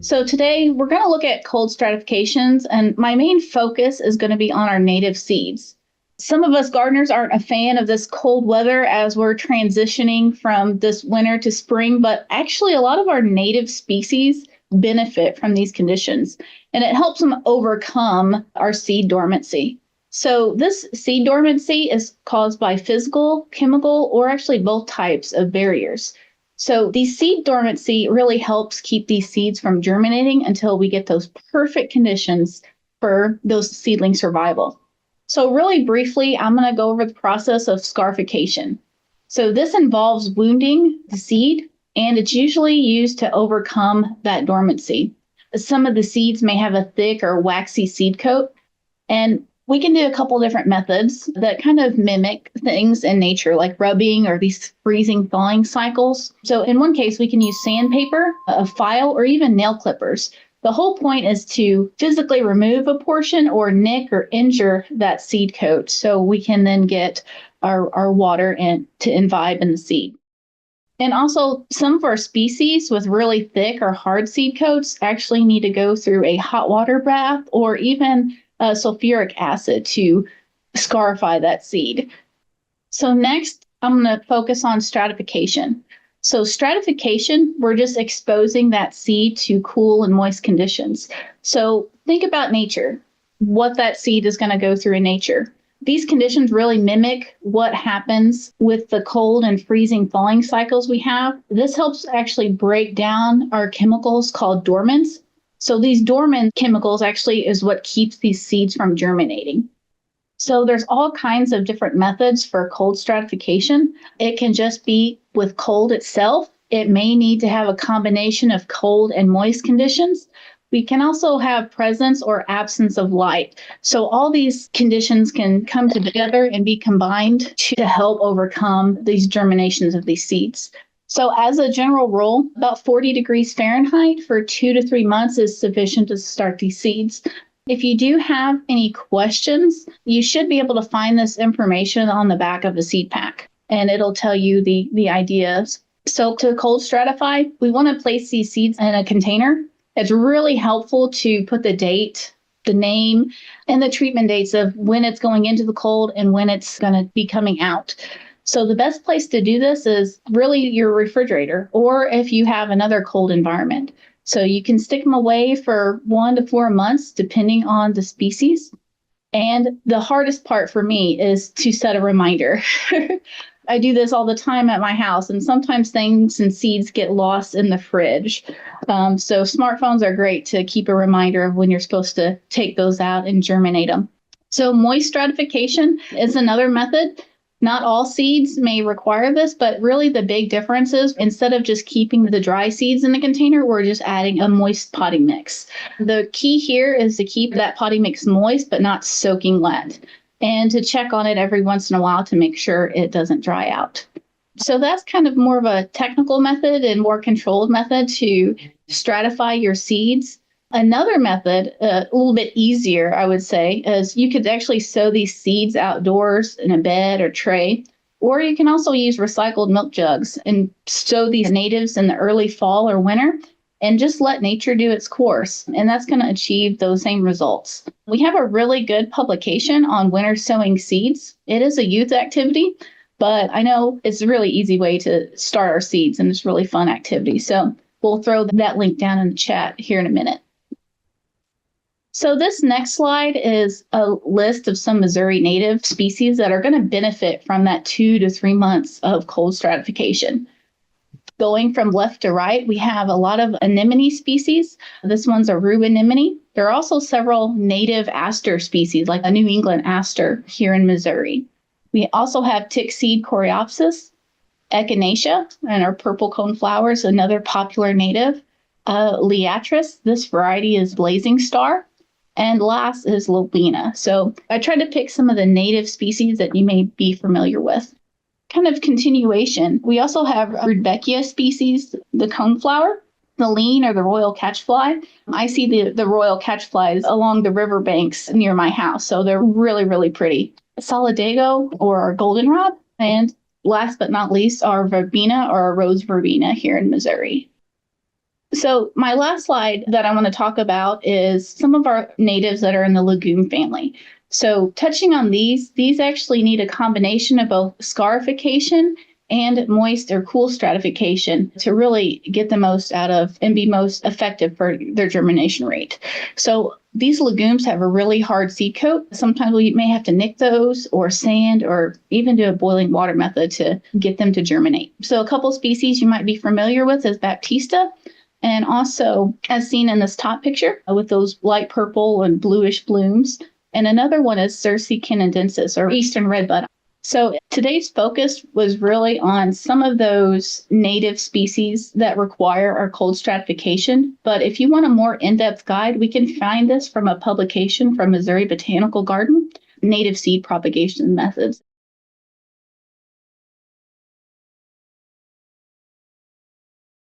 So today we're going to look at cold stratifications, and my main focus is going to be on our native seeds. Some of us gardeners aren't a fan of this cold weather as we're transitioning from this winter to spring, but actually a lot of our native species benefit from these conditions, and it helps them overcome our seed dormancy. So this seed dormancy is caused by physical, chemical, or actually both types of barriers. So the seed dormancy really helps keep these seeds from germinating until we get those perfect conditions for those seedling survival. So really briefly, I'm going to go over the process of scarification. So this involves wounding the seed, and it's usually used to overcome that dormancy. Some of the seeds may have a thick or waxy seed coat, and we can do a couple different methods that kind of mimic things in nature, like rubbing or these freezing thawing cycles. So in one case, we can use sandpaper, a file, or even nail clippers. The whole point is to physically remove a portion or nick or injure that seed coat so we can then get our water to imbibe in the seed. And also, some of our species with really thick or hard seed coats actually need to go through a hot water bath or even sulfuric acid to scarify that seed. So next, I'm going to focus on stratification. So stratification, we're just exposing that seed to cool and moist conditions. So think about nature, what that seed is going to go through in nature. These conditions really mimic what happens with the cold and freezing thawing cycles we have. This helps actually break down our chemicals called dormants. So these dormant chemicals actually is what keeps these seeds from germinating. So there's all kinds of different methods for cold stratification. It can just be with cold itself. It may need to have a combination of cold and moist conditions. We can also have presence or absence of light. So all these conditions can come together and be combined to help overcome these germinations of these seeds. So as a general rule, about 40 degrees Fahrenheit for 2 to 3 months is sufficient to start these seeds. If you do have any questions, you should be able to find this information on the back of the seed pack, and it'll tell you the ideas. So to cold stratify, we want to place these seeds in a container. It's really helpful to put the date, the name, and the treatment dates of when it's going into the cold and when it's going to be coming out. So the best place to do this is really your refrigerator, or if you have another cold environment. So you can stick them away for 1 to 4 months, depending on the species. And the hardest part for me is to set a reminder. I do this all the time at my house, and sometimes things and seeds get lost in the fridge. So smartphones are great to keep a reminder of when you're supposed to take those out and germinate them. So moist stratification is another method. Not all seeds may require this, but really the big difference is instead of just keeping the dry seeds in the container, we're just adding a moist potting mix. The key here is to keep that potting mix moist, but not soaking wet, and to check on it every once in a while to make sure it doesn't dry out. So that's kind of more of a technical method and more controlled method to stratify your seeds. Another method, a little bit easier, I would say, is you could actually sow these seeds outdoors in a bed or tray, or you can also use recycled milk jugs and sow these natives in the early fall or winter and just let nature do its course. And that's going to achieve those same results. We have a really good publication on winter sowing seeds. It is a youth activity, but I know it's a really easy way to start our seeds, and it's a really fun activity. So we'll throw that link down in the chat here in a minute. So this next slide is a list of some Missouri native species that are going to benefit from that 2 to 3 months of cold stratification. Going from left to right, we have a lot of anemone species. This one's a rube anemone. There are also several native aster species, like a New England aster here in Missouri. We also have tick seed coreopsis, echinacea, and our purple cone flowers, another popular native. Liatris, this variety is blazing star. And last is Lobina. So I tried to pick some of the native species that you may be familiar with. Kind of continuation, we also have Rudbeckia species, the coneflower, the lean or the royal catchfly. I see the royal catchflies along the riverbanks near my house, so they're really, really pretty. Solidago or our goldenrod, and last but not least, our verbena or our rose verbena here in Missouri. So my last slide that I want to talk about is some of our natives that are in the legume family. So touching on these actually need a combination of both scarification and moist or cool stratification to really get the most out of and be most effective for their germination rate. So these legumes have a really hard seed coat. Sometimes we may have to nick those or sand or even do a boiling water method to get them to germinate. So a couple species you might be familiar with is Baptista. And also, as seen in this top picture with those light purple and bluish blooms. And another one is Circe canadensis or Eastern redbud. So today's focus was really on some of those native species that require our cold stratification. But if you want a more in-depth guide, we can find this from a publication from Missouri Botanical Garden, Native Seed Propagation Methods.